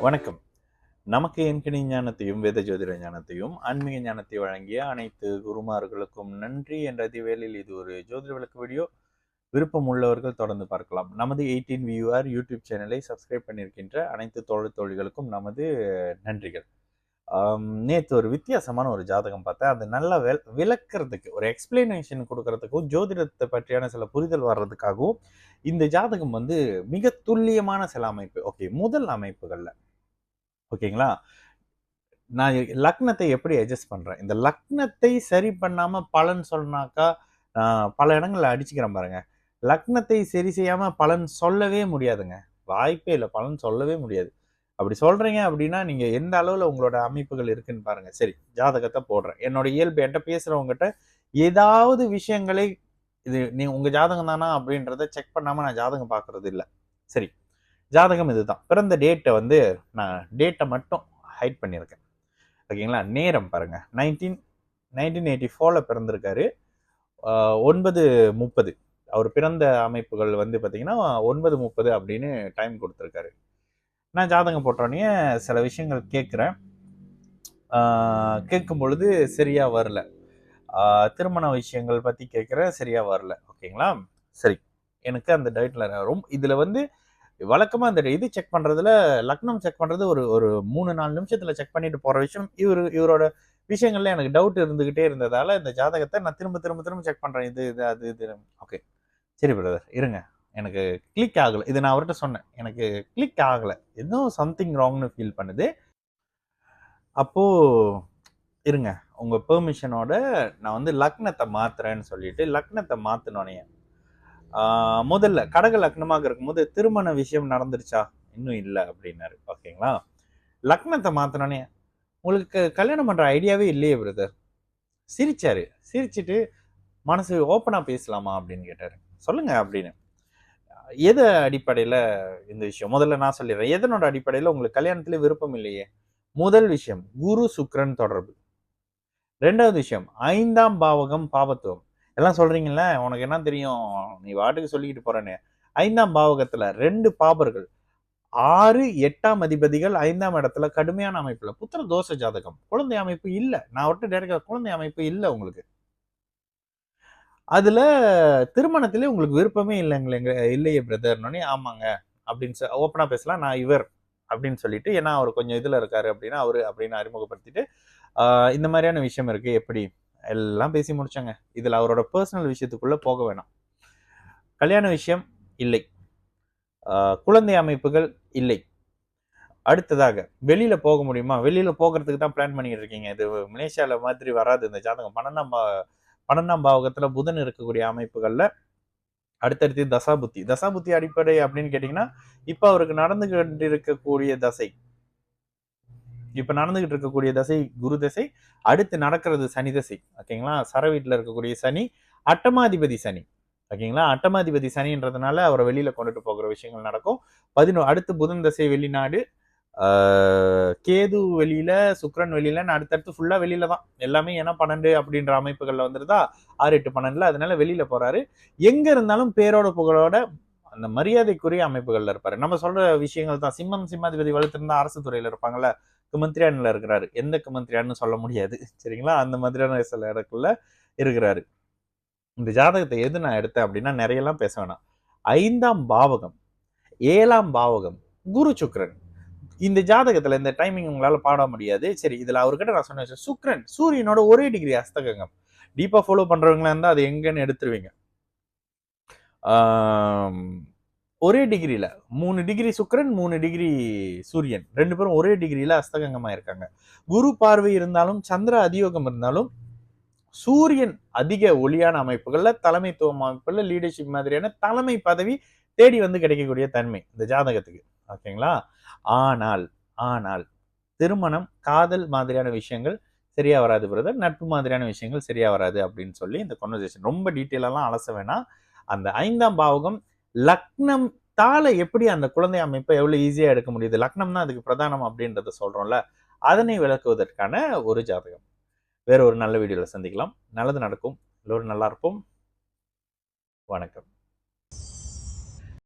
வணக்கம். நமக்கு எண்கணி ஞானத்தையும், வேத ஜோதிட ஞானத்தையும், ஆன்மீக ஞானத்தை வழங்கிய அனைத்து குருமார்களுக்கும் நன்றி என்ற அதிவேளையில் இது ஒரு ஜோதிட விளக்கு வீடியோ. விருப்பம் உள்ளவர்கள் தொடர்ந்து பார்க்கலாம். நமது 18 வியூஆர் யூடியூப் சேனலை சப்ஸ்கிரைப் பண்ணியிருக்கின்ற அனைத்து தோழிகளுக்கும் நமது நன்றிகள். நேற்று ஒரு வித்தியாசமான ஒரு ஜாதகம் பார்த்தேன். அது நல்லா விளக்குறதுக்கு, ஒரு எக்ஸ்பிளனேஷன் கொடுக்கறதுக்கும், ஜோதிடத்தை பற்றியான சில புரிதல் வர்றதுக்காகவும் இந்த ஜாதகம் மிக துல்லியமான சில அமைப்பு. ஓகே, முதல் அமைப்புகள்ல ஓகேங்களா, நான் லக்னத்தை எப்படி அட்ஜஸ்ட் பண்றேன், இந்த லக்னத்தை சரி பண்ணாம பலன் சொன்னாக்கா பல இடங்கள்ல அடிச்சுக்கிறேன் பாருங்க. லக்னத்தை சரி செய்யாம பலன் சொல்லவே முடியாதுங்க. வாய்ப்பே இல்லை, பலன் சொல்லவே முடியாது. அப்படி சொல்றீங்க அப்படின்னா நீங்க எந்த அளவுல உங்களோட அமைப்புகள் இருக்குன்னு பாருங்க. சரி, ஜாதகத்தை போடுறேன். என்னோட இயல்பு என்கிட்ட பேசுறவங்ககிட்ட ஏதாவது விஷயங்களை இது நீ உங்க ஜாதகம் தானா அப்படின்றத செக் பண்ணாம நான் ஜாதகம் பார்க்கறது இல்லை. சரி, ஜாதகம் இதுதான். பிறந்த டேட்டை நான் டேட்டை மட்டும் ஹைட் பண்ணியிருக்கேன். ஓகேங்களா, நேரம் பாருங்க. 1984 பிறந்திருக்காரு. 9:30 அவர் பிறந்த அமைப்புகள் பார்த்தீங்கன்னா 9:30 அப்படின்னு டைம் கொடுத்துருக்காரு. நான் ஜாதகம் போட்டோடனே சில விஷயங்கள் கேட்குறேன். கேட்கும் பொழுது சரியா வரல. திருமண விஷயங்கள் பற்றி கேட்குறேன், சரியா வரல. ஓகேங்களா, சரி. எனக்கு அந்த டேட்டில் ரொம்ப இதில் வழக்கமாக அந்த இது செக் பண்ணுறதுல, லக்னம் செக் பண்ணுறது ஒரு 3-4 நிமிஷத்தில் செக் பண்ணிட்டு போகிற விஷயம். இவரோட விஷயங்கள்ல எனக்கு டவுட் இருந்துகிட்டே இருந்ததால இந்த ஜாதகத்தை நான் திரும்ப திரும்ப திரும்ப செக் பண்ணுறேன். இது ஓகே, சரி பிரதர் இருங்க, எனக்கு கிளிக் ஆகலை. இது நான் அவர்கிட்ட சொன்னேன், எனக்கு கிளிக் ஆகலை, எதுவும் சம்திங் ராங்னு ஃபீல் பண்ணுது. அப்போது இருங்க, உங்கள் பெர்மிஷனோட நான் லக்னத்தை மாத்துறேன்னு சொல்லிட்டு லக்னத்தை மாற்றினோன்னே முதல்ல கடக லக்னமாக இருக்கும்போது திருமண விஷயம் நடந்துருச்சா, இன்னும் இல்லை அப்படின்னாரு. ஓகேங்களா, லக்னத்தை மாத்தினோன்னே உங்களுக்கு கல்யாணம் பண்ற ஐடியாவே இல்லையே பிரதர். சிரிச்சாரு. சிரிச்சுட்டு மனசு ஓப்பனா பேசலாமா அப்படின்னு கேட்டாரு. சொல்லுங்க அப்படின்னு. எது அடிப்படையில இந்த விஷயம் முதல்ல நான் சொல்லிடுறேன். எதனோட அடிப்படையில உங்களுக்கு கல்யாணத்துல விருப்பம் இல்லையே? முதல் விஷயம் குரு சுக்கிரன் தொடர்பு. 2வது விஷயம் 5ஆம் பாவகம் பாவத்துவம். எல்லாம் சொல்றீங்கல்ல, உனக்கு என்ன தெரியும், நீ வாட்டுக்கு சொல்லிக்கிட்டு போறேன்னு. 5ஆம் பாவகத்துல 2 பாபர்கள், 6, 8ஆம் அதிபதிகள் 5ஆம் இடத்துல கடுமையான அமைப்புல புத்திர தோஷ ஜாதகம். குழந்தை அமைப்பு இல்ல. நான் அவர்கிட்ட டைரக்டா குழந்தை அமைப்பு இல்ல உங்களுக்கு. அதுல திருமணத்திலே உங்களுக்கு விருப்பமே இல்லையே பிரதர்னோடனே, ஆமாங்க அப்படின்னு ஓப்பனா பேசலாம். நான் இவர் அப்படின்னு சொல்லிட்டு, ஏன்னா அவர் கொஞ்சம் இதுல இருக்காரு அப்படின்னா அவரு அப்படின்னு அறிமுகப்படுத்திட்டு, இந்த மாதிரியான விஷயம் இருக்கு, எப்படி எல்லாம் பேசி முடிச்சாங்க. இதுல அவரோட பர்சனல் விஷயத்துக்குள்ள போக வேணாம். கல்யாண விஷயம் இல்லை, குழந்தை அமைப்புகள் இல்லை. அடுத்ததாக வெளியில போக முடியுமா, வெளியில போகிறதுக்கு தான் பிளான் பண்ணிட்டு இருக்கீங்க. இது மலேசியால மாதிரி வராது இந்த ஜாதகம். 12ஆம் பாவகத்துல புதன் இருக்கக்கூடிய அமைப்புகள்ல அடுத்தடுத்து தசாபுத்தி அடிப்படை அப்படின்னு கேட்டீங்கன்னா, இப்ப அவருக்கு நடந்துகிட்டு இருக்கக்கூடிய தசை, இப்ப நடந்துகிட்டு இருக்கக்கூடிய தசை குரு தசை. அடுத்து நடக்கிறது சனி தசை. ஓகேங்களா, சர வீட்டுல இருக்கக்கூடிய சனி, அட்டமாதிபதி சனி. ஓகேங்களா, அட்டமாதிபதி சனின்றதுனால அவரை வெளியில கொண்டுட்டு போகிற விஷயங்கள் நடக்கும். அடுத்து புதன் தசை வெளிநாடு, கேது வெளியில, சுக்கிரன் வெளியில, அடுத்தடுத்து ஃபுல்லா வெளியில தான் எல்லாமே. ஏன்னா 12 அப்படின்ற அமைப்புகள்ல வந்துருதா, 6, 8, 12, அதனால வெளியில போறாரு. எங்க இருந்தாலும் பேரோட புகழோட அந்த மரியாதைக்குரிய அமைப்புகள்ல இருப்பாரு. நம்ம சொல்ற விஷயங்கள் தான். சிம்மாதிபதி வலுத்திருந்தா அரசு துறையில இருப்பாங்கல்ல, குமந்திரியான்ல இருக்கிறாரு. எந்த குமந்திரியான்னு சொல்ல முடியாது, சரிங்களா, அந்த மாதிரியான சில இடங்கள்ல இருக்கிறாரு. இந்த ஜாதகத்தை எது நான் எடுத்தேன் அப்படின்னா, நிறையலாம் பேச வேணாம். 5ஆம் பாவகம், 7ஆம் பாவகம், குரு சுக்கிரன். இந்த ஜாதகத்துல இந்த டைமிங் உங்களால பாட முடியாது. சரி, இதுல அவர்கிட்ட நான் சொன்ன விஷயம், சுக்கிரன் சூரியனோட ஒரே டிகிரி அஸ்தகங்கம். டீப்பா ஃபாலோ பண்றவங்களா இருந்தா அது எங்கன்னு எடுத்துருவீங்க. ஒரே டிகிரியில 3 டிகிரி சுக்கிரன், 3 டிகிரி சூரியன், 2 பேரும் ஒரே டிகிரியில அஸ்தகங்கமா இருக்காங்க. குரு பார்வை இருந்தாலும், சந்திர அதியோகம் இருந்தாலும், சூரியன் அதிக ஒளியான அமைப்புகள்ல, தலைமைத்துவம் அமைப்புகள்ல, லீடர்ஷிப் மாதிரியான தலைமை பதவி தேடி கிடைக்கக்கூடிய தன்மை இந்த ஜாதகத்துக்கு. ஓகேங்களா, ஆனால் ஆனால் திருமணம், காதல் மாதிரியான விஷயங்கள் சரியா வராது பிரதர், நட்பு மாதிரியான விஷயங்கள் சரியா வராது அப்படின்னு சொல்லி இந்த கான்வர்சேஷன் ரொம்ப டீட்டெயிலெல்லாம் அலச வேணாம். அந்த 5ஆம் பாவகம் லக்னம் தால எப்படி அந்த குழந்தை அமைப்பை எவ்வளவு ஈஸியா எடுக்க முடியுது, லக்னம் தான் அதுக்கு பிரதானம் அப்படின்றத சொல்றோம்ல, அதனை விளக்குவதற்கான ஒரு ஜாதகம். வேற ஒரு நல்ல வீடியோல சந்திக்கலாம். நல்லது நடக்கும். எல்லோரும் நல்லா இருப்போம். வணக்கம்.